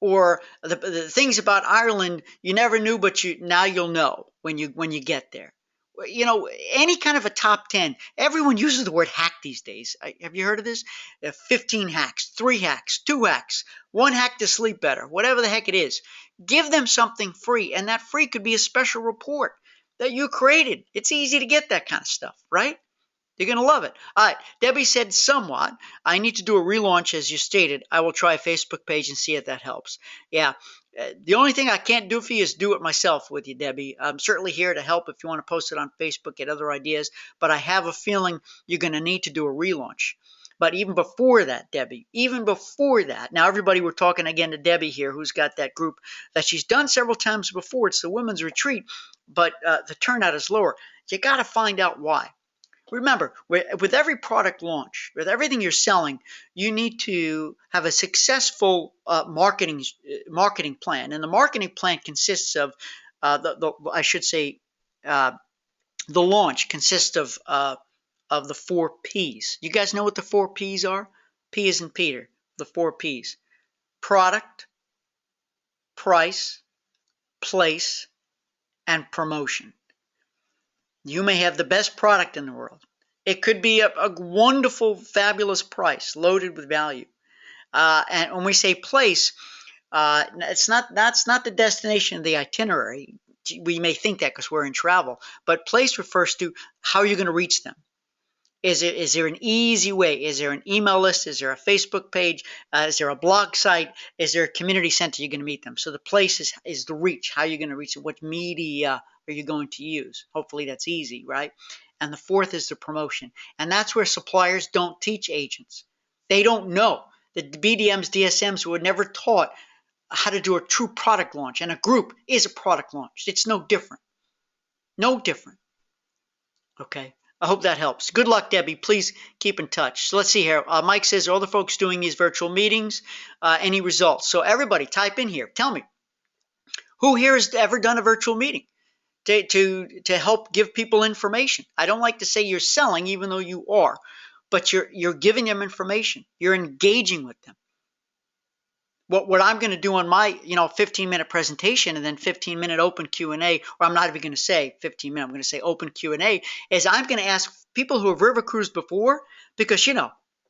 or the things about Ireland you never knew, but now you'll know when you get there. Any kind of a top 10. Everyone uses the word hack these days. Have you heard of this? 15 hacks, 3 hacks, 2 hacks, 1 hack to sleep better, whatever the heck it is. Give them something free, and that free could be a special report that you created. It's easy to get that kind of stuff, right? You're going to love it. All right. Debbie said somewhat. I need to do a relaunch, as you stated. I will try a Facebook page and see if that helps. Yeah. The only thing I can't do for you is do it myself with you, Debbie. I'm certainly here to help if you want to post it on Facebook, get other ideas. But I have a feeling you're going to need to do a relaunch. But even before that, Debbie, now everybody, we're talking again to Debbie here, who's got that group that she's done several times before. It's the Women's Retreat, but the turnout is lower. You got to find out why. Remember, with every product launch, with everything you're selling, you need to have a successful marketing plan. And the marketing plan consists of, the launch consists of the 4 P's. You guys know what the 4 P's are? P as in Peter, the 4 P's. Product, price, place, and promotion. You may have the best product in the world. It could be a wonderful, fabulous price, loaded with value. And when we say place, that's not the destination of the itinerary. We may think that because we're in travel, but place refers to how you're going to reach them. Is there an easy way? Is there an email list? Is there a Facebook page? Is there a blog site? Is there a community center you're going to meet them? So the place is the reach, how you're going to reach it. What media are you going to use? Hopefully that's easy, right? And the 4th is the promotion. And that's where suppliers don't teach agents. They don't know. The BDMs, DSMs were never taught how to do a true product launch. And a group is a product launch. It's no different. No different. Okay. I hope that helps. Good luck, Debbie. Please keep in touch. So let's see here. Mike says, are all the folks doing these virtual meetings? Any results? So everybody type in here. Tell me, who here has ever done a virtual meeting? to help give people information. I don't like to say you're selling, even though you are, but you're giving them information. You're engaging with them. What I'm going to do on my 15-minute presentation and then 15-minute open Q&A, or I'm not even going to say 15-minute, I'm going to say open Q&A, is I'm going to ask people who have river cruised before, because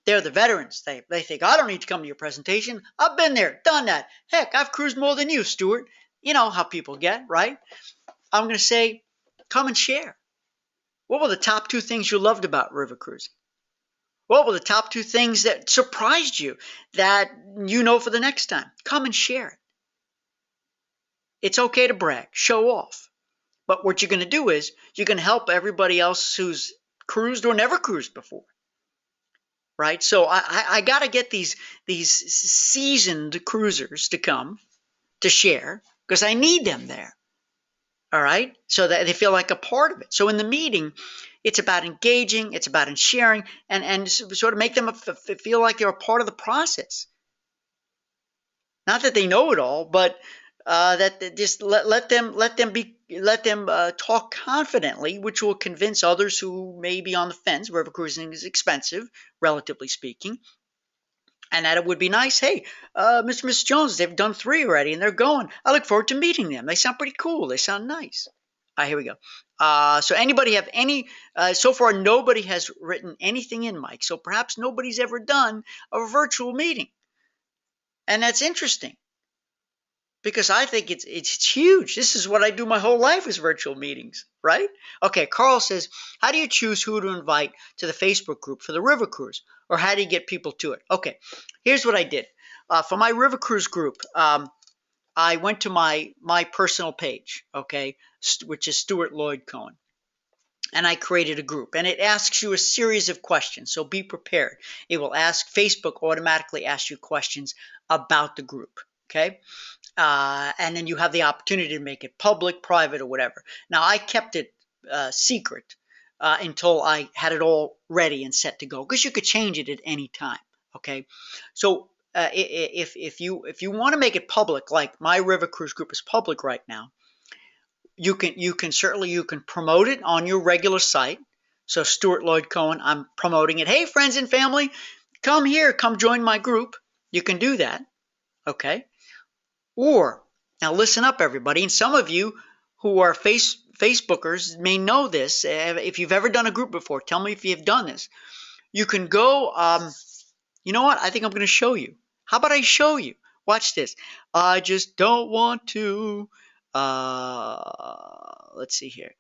they're the veterans. They think, I don't need to come to your presentation. I've been there, done that. Heck, I've cruised more than you, Stuart. You know how people get, right? I'm going to say, come and share. What were the top 2 things you loved about river cruising? What were the top 2 things that surprised you that for the next time? Come and share it. It's okay to brag, show off. But what you're going to do is you're going to help everybody else who's cruised or never cruised before. Right? So I got to get these seasoned cruisers to come to share, because I need them there. All right? So that they feel like a part of it. So in the meeting, it's about engaging, it's about sharing, and sort of make them feel like they're a part of the process. Not that they know it all, but that they just let them talk confidently, which will convince others who may be on the fence. River cruising is expensive, relatively speaking. And that it would be nice. Hey, Mr. and Mrs. Jones, they've done 3 already, and they're going. I look forward to meeting them. They sound pretty cool. They sound nice. All right, here we go. So anybody have any, so far nobody has written anything in, Mike. So perhaps nobody's ever done a virtual meeting. And that's interesting, because I think it's huge. This is what I do my whole life, is virtual meetings, right? Okay, Carl says, how do you choose who to invite to the Facebook group for the river cruise? Or how do you get people to it? Okay, here's what I did. For my river cruise group, I went to my personal page, okay, which is Stuart Lloyd Cohen. And I created a group, and it asks you a series of questions. So be prepared. It will Facebook automatically ask you questions about the group, okay? And then you have the opportunity to make it public, private, or whatever. Now, I kept it secret until I had it all ready and set to go, because you could change it at any time. Okay, so if you want to make it public, like my river cruise group is public right now, you can certainly promote it on your regular site. So Stuart Lloyd Cohen, I'm promoting it. Hey, friends and family, come here, come join my group. You can do that. Okay. Or, now listen up, everybody, and some of you who are Facebookers may know this. If you've ever done a group before, tell me if you've done this. You can go, you know what? I think I'm going to show you. How about I show you? Watch this. I just don't want to, let's see here.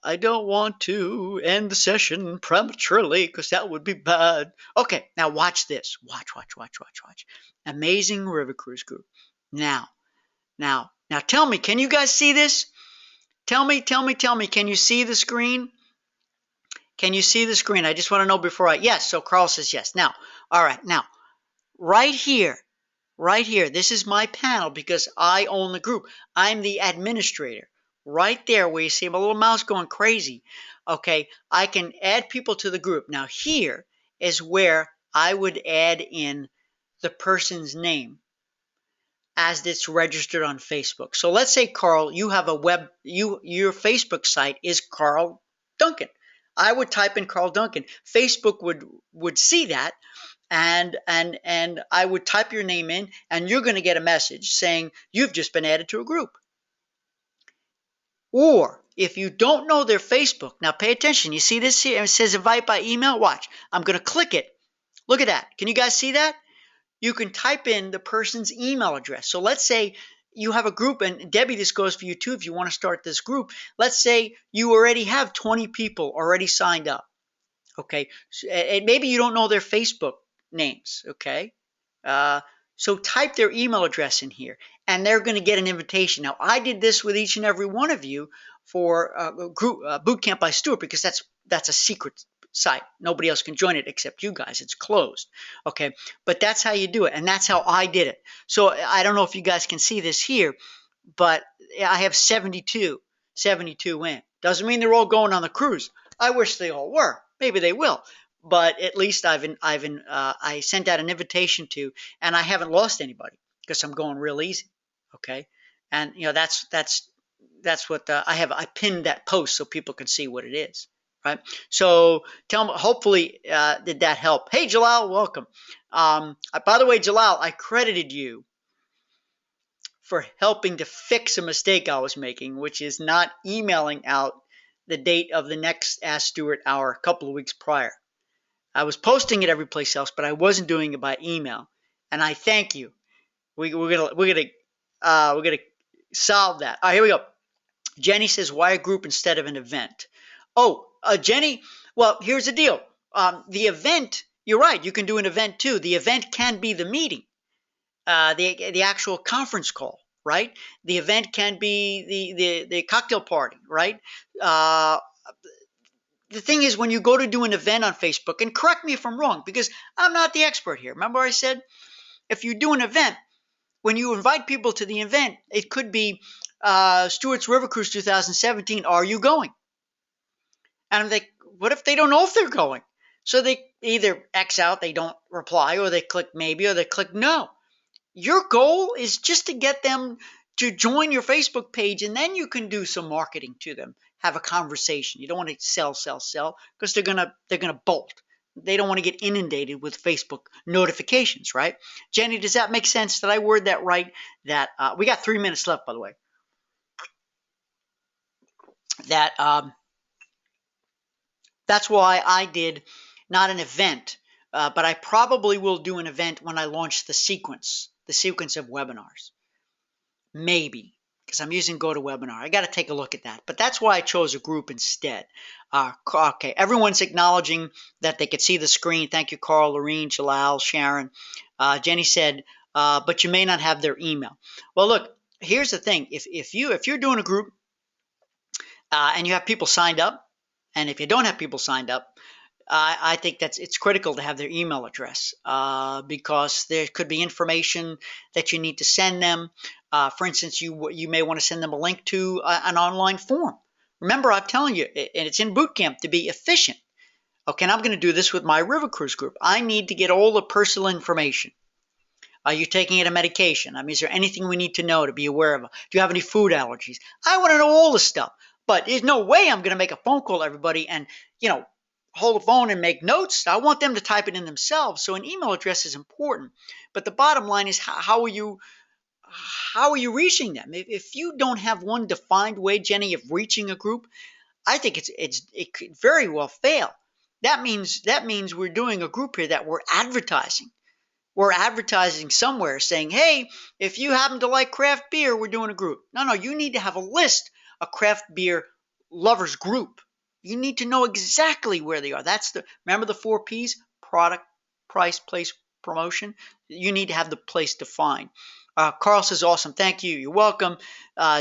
I don't want to end the session prematurely, because that would be bad. Okay, now watch this. Watch. Amazing River Cruise Group. Now, tell me, can you guys see this? Tell me, can you see the screen? Can you see the screen? I just want to know before yes, so Carl says yes. Now, all right, now, right here, this is my panel, because I own the group. I'm the administrator. Right there where you see my little mouse going crazy, okay, I can add people to the group. Now, here is where I would add in the person's name as it's registered on Facebook. So let's say, Carl, you have your Facebook site is Carl Duncan. I would type in Carl Duncan. Facebook would see that, and I would type your name in, and you're going to get a message saying you've just been added to a group. Or if you don't know their Facebook, now pay attention. You see this here? It says invite by email. Watch. I'm going to click it. Look at that. Can you guys see that? You can type in the person's email address. So let's say you have a group, and Debbie, this goes for you too if you want to start this group. Let's say you already have 20 people already signed up. Okay, and maybe you don't know their Facebook names. Okay, so type their email address in here, and they're going to get an invitation. Now, I did this with each and every one of you for group Boot Camp by Stuart, because that's a secret site. Nobody else can join it except you guys. It's closed. Okay, but that's how you do it, and that's how I did it. So I don't know if you guys can see this here, but I have 72 in. Doesn't mean they're all going on the cruise. I wish they all were. Maybe they will, but at least I sent out an invitation to, and I haven't lost anybody because I'm going real easy. Okay, and that's that's what I pinned that post so people can see what it is, right? So tell me, hopefully, did that help? Hey, Jalal, welcome. By the way, Jalal, I credited you for helping to fix a mistake I was making, which is not emailing out the date of the next Ask Stewart hour a couple of weeks prior. I was posting it every place else, but I wasn't doing it by email, and I thank you. We're gonna solve that. All right, here we go. Jenny says, why a group instead of an event? Oh, Jenny, well, here's the deal. The event, you're right, you can do an event too. The event can be the meeting, the actual conference call, right? The event can be the cocktail party, right? The thing is, when you go to do an event on Facebook, and correct me if I'm wrong, because I'm not the expert here. Remember I said, if you do an event, when you invite people to the event, it could be Stewart's River Cruise 2017. Are you going? And I'm like, what if they don't know if they're going? So they either X out, they don't reply, or they click maybe, or they click no. Your goal is just to get them to join your Facebook page, and then you can do some marketing to them, have a conversation. You don't want to sell, because they're gonna bolt. They don't want to get inundated with Facebook notifications, right? Jenny, does that make sense? Did I word that right? That we got 3 minutes left, by the way. That's why I did not an event, but I probably will do an event when I launch the sequence of webinars. Maybe, because I'm using GoToWebinar. I got to take a look at that. But that's why I chose a group instead. Okay, everyone's acknowledging that they could see the screen. Thank you, Carl, Lorene, Jalal, Sharon. Jenny said, but you may not have their email. Well, look, here's the thing. If you're doing a group and you have people signed up, and if you don't have people signed up, I think it's critical to have their email address because there could be information that you need to send them. For instance, you may want to send them a link to an online form. Remember, I'm telling you, and it's in boot camp, to be efficient. Okay, and I'm going to do this with my River Cruise group. I need to get all the personal information. Are you taking a medication? I mean, is there anything we need to know to be aware of? Do you have any food allergies? I want to know all this stuff. But there's no way I'm going to make a phone call to everybody and, hold the phone and make notes. I want them to type it in themselves. So an email address is important. But the bottom line is, how are you reaching them? If you don't have one defined way, Jenny, of reaching a group, I think it could very well fail. That means we're doing a group here that we're advertising. We're advertising somewhere saying, hey, if you happen to like craft beer, we're doing a group. No, you need to have a list, a craft beer lovers group. You need to know exactly where they are. Remember the 4 Ps: product, price, place, promotion. You need to have the place defined. Carl says, awesome. Thank you. You're welcome.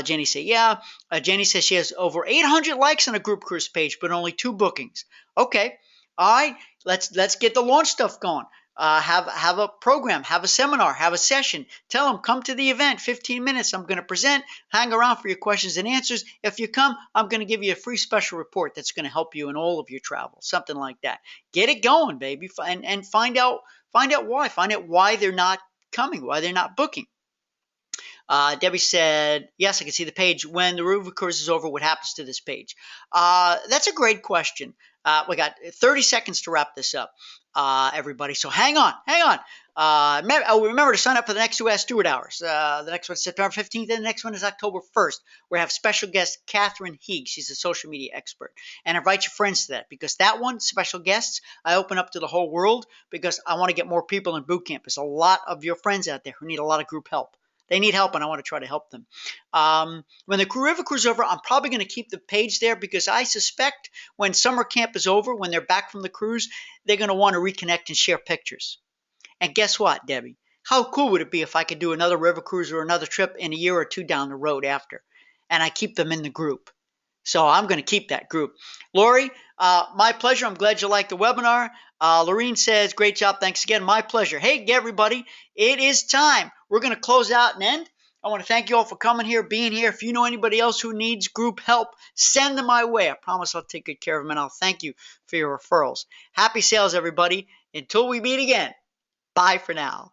Jenny says, yeah. Jenny says she has over 800 likes on a group cruise page, but only 2 bookings. Okay. All right. Let's get the launch stuff going. Have a program, have a seminar, have a session. Tell them, come to the event, 15 minutes. I'm going to present, hang around for your questions and answers. If you come, I'm going to give you a free special report that's going to help you in all of your travel, something like that. Get it going, baby, and find out why. Find out why they're not coming, why they're not booking. Debbie said, yes, I can see the page. When the River Cruise is over, what happens to this page? That's a great question. We got 30 seconds to wrap this up, everybody. So hang on. Remember to sign up for the next 2 Ask Stewart hours. The next one's September 15th, and the next one is October 1st. We have special guest Catherine Heeg. She's a social media expert. And invite your friends to that, because that one, special guests, I open up to the whole world because I want to get more people in boot camp. There's a lot of your friends out there who need a lot of group help. They need help, and I want to try to help them. When the River Cruise is over, I'm probably going to keep the page there because I suspect when summer camp is over, when they're back from the cruise, they're going to want to reconnect and share pictures. And guess what, Debbie? How cool would it be if I could do another River Cruise or another trip in a year or 2 down the road after, and I keep them in the group? So I'm going to keep that group. Lori, my pleasure. I'm glad you liked the webinar. Lorene says, great job. Thanks again. My pleasure. Hey, everybody, it is time. We're going to close out and end. I want to thank you all for coming here, being here. If you know anybody else who needs group help, send them my way. I promise I'll take good care of them, and I'll thank you for your referrals. Happy sales, everybody. Until we meet again, bye for now.